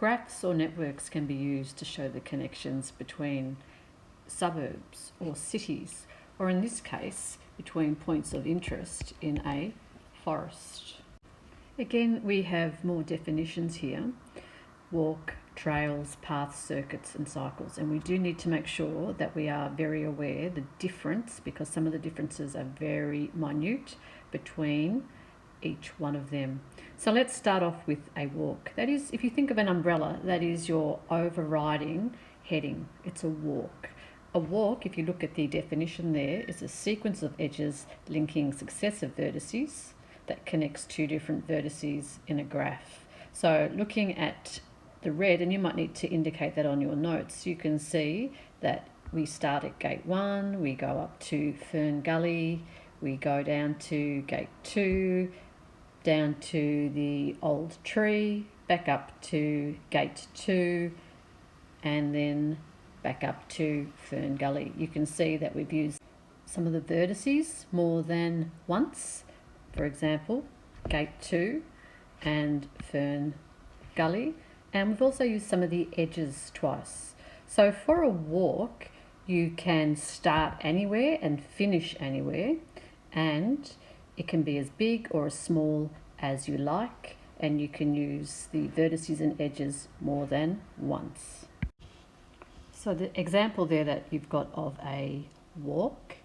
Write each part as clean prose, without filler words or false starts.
Graphs or networks can be used to show the connections between suburbs or cities, or in this case, between points of interest in a forest. Again, we have more definitions here: walk, trails, paths, circuits and cycles. And we do need to make sure that we are very aware the difference, because some of the differences are very minute between each one of them. So let's start off with a walk. That is, if you think of an umbrella, that is your overriding heading. It's a walk. A walk, if you look at the definition there, is a sequence of edges linking successive vertices that connects two different vertices in a graph. So looking at the red, and you might need to indicate that on your notes, you can see that we start at gate 1, we go up to Fern Gully, we go down to gate 2, down to the old tree, back up to gate 2, and then back up to Fern Gully. You can see that we've used some of the vertices more than once. For example, gate 2 and Fern Gully. And we've also used some of the edges twice. So for a walk, you can start anywhere and finish anywhere, and it can be as big or as small as you like, and you can use the vertices and edges more than once. So the example there that you've got of a walk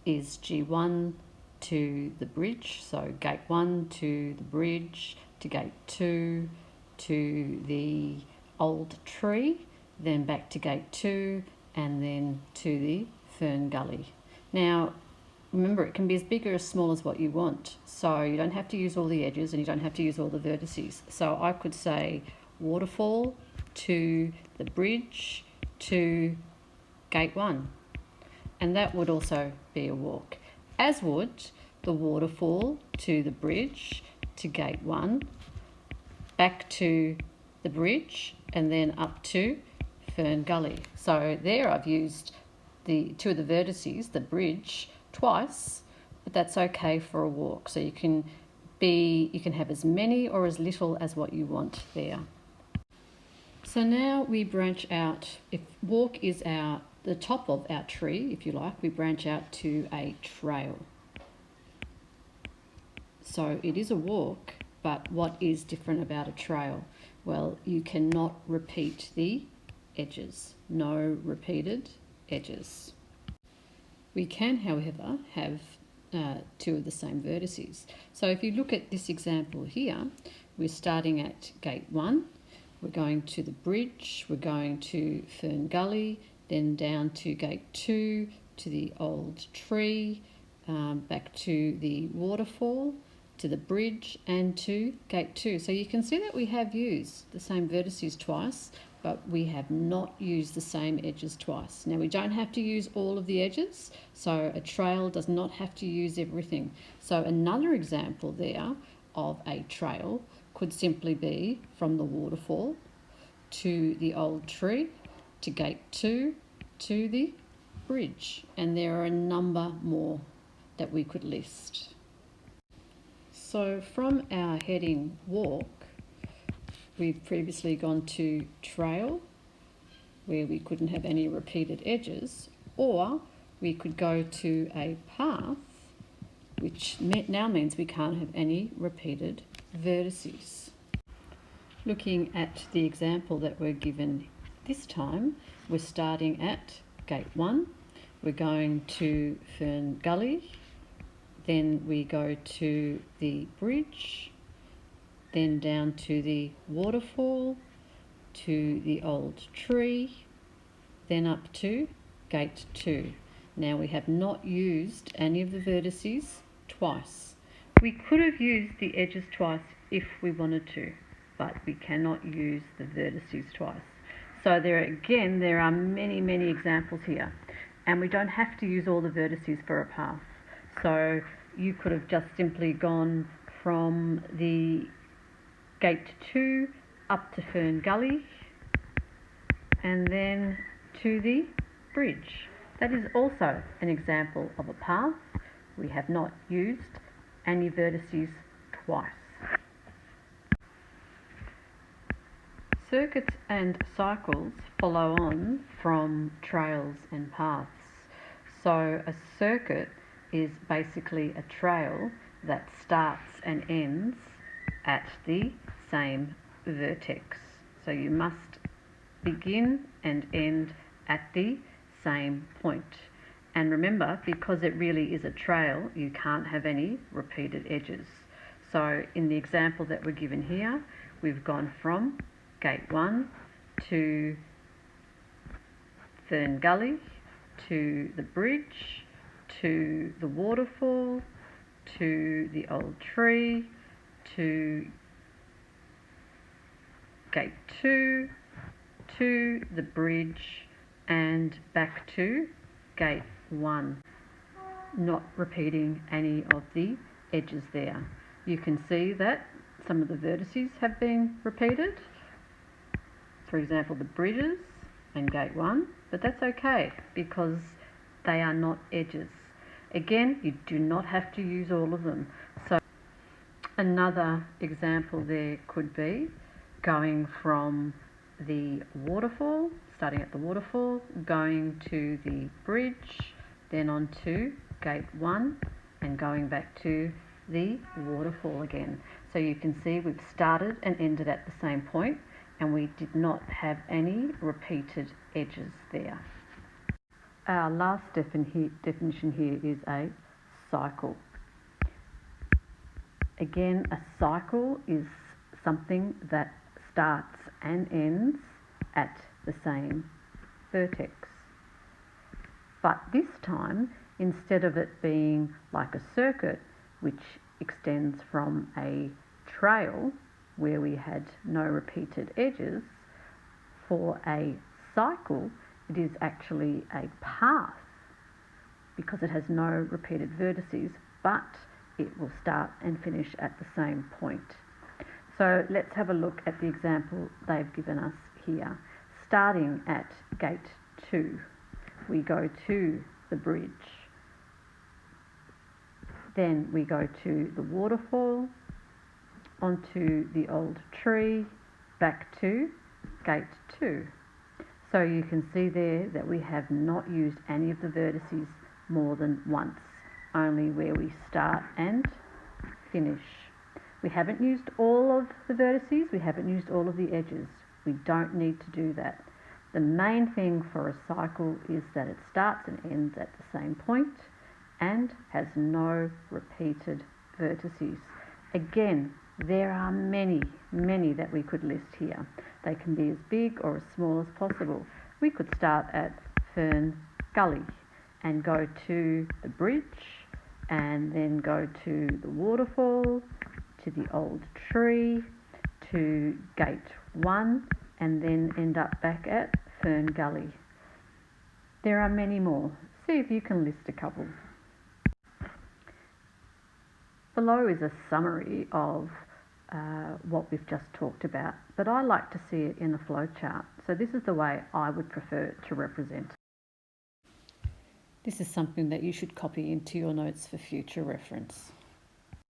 is G1 to the bridge, so gate 1 to the bridge, to gate 2 to the old tree, then back to gate 2, and then to the Fern Gully. Now remember, it can be as big or as small as what you want, so you don't have to use all the edges and you don't have to use all the vertices. So I could say waterfall to the bridge to gate 1, and that would also be a walk, as would the waterfall to the bridge to gate 1, back to the bridge, and then up to Fern Gully. So there I've used the two of the vertices, the bridge, twice, but that's okay for a walk. So you can have as many or as little as what you want there. So now we branch out. If walk is the top of our tree, if you like, we branch out to a trail. So it is a walk, but what is different about a trail? Well, you cannot repeat the edges. No repeated edges. We can, however, have two of the same vertices. So if you look at this example here, we're starting at gate 1, we're going to the bridge, we're going to Fern Gully, then down to gate 2, to the old tree, back to the waterfall, to the bridge, and to gate 2. So you can see that we have used the same vertices twice, but we have not used the same edges twice. Now we don't have to use all of the edges, so a trail does not have to use everything. So another example there of a trail could simply be from the waterfall to the old tree, to gate 2, to the bridge, and there are a number more that we could list. So from our heading walk, we've previously gone to trail, where we couldn't have any repeated edges, or we could go to a path, which now means we can't have any repeated vertices. Looking at the example that we're given this time, we're starting at gate 1, we're going to Fern Gully, then we go to the bridge, then down to the waterfall, to the old tree, then up to gate 2. Now we have not used any of the vertices twice. We could have used the edges twice if we wanted to, but we cannot use the vertices twice. So there are many examples here, and we don't have to use all the vertices for a path. So you could have just simply gone from the gate 2 up to Fern Gully and then to the bridge. That is also an example of a path. We have not used any vertices twice. circuits and cycles follow on from trails and paths. So a circuit is basically a trail that starts and ends at the same vertex. So you must begin and end at the same point. And remember, because it really is a trail, you can't have any repeated edges. So in the example that we're given here, we've gone from Gate 1 to Fern Gully, to the bridge, to the waterfall, to the old tree, to Gate 2, to the bridge, and back to Gate 1, not repeating any of the edges there. You can see that some of the vertices have been repeated, for example the bridges and Gate 1, but that's okay because they are not edges. Again, you do not have to use all of them. So another example there could be going from the waterfall, starting at the waterfall, going to the bridge, then on to Gate 1 and going back to the waterfall again. So you can see we've started and ended at the same point and we did not have any repeated edges there. Our last definition here is a cycle. Again, a cycle is something that starts and ends at the same vertex. But this time, instead of it being like a circuit, which extends from a trail where we had no repeated edges, for a cycle, it is actually a path because it has no repeated vertices, but it will start and finish at the same point. So let's have a look at the example they've given us here. Starting at Gate 2, we go to the bridge. Then we go to the waterfall, onto the old tree, back to Gate 2. So you can see there that we have not used any of the vertices more than once, only where we start and finish. We haven't used all of the vertices, we haven't used all of the edges. We don't need to do that. The main thing for a cycle is that it starts and ends at the same point and has no repeated vertices. Again, there are many that we could list here. They can be as big or as small as possible. We could start at Fern Gully and go to the bridge and then go to the waterfall, to the old tree, to Gate 1 and then end up back at Fern Gully. There are many more. See if you can list a couple. Below is a summary of what we've just talked about, but I like to see it in a flowchart. So this is the way I would prefer to represent. This is something that you should copy into your notes for future reference.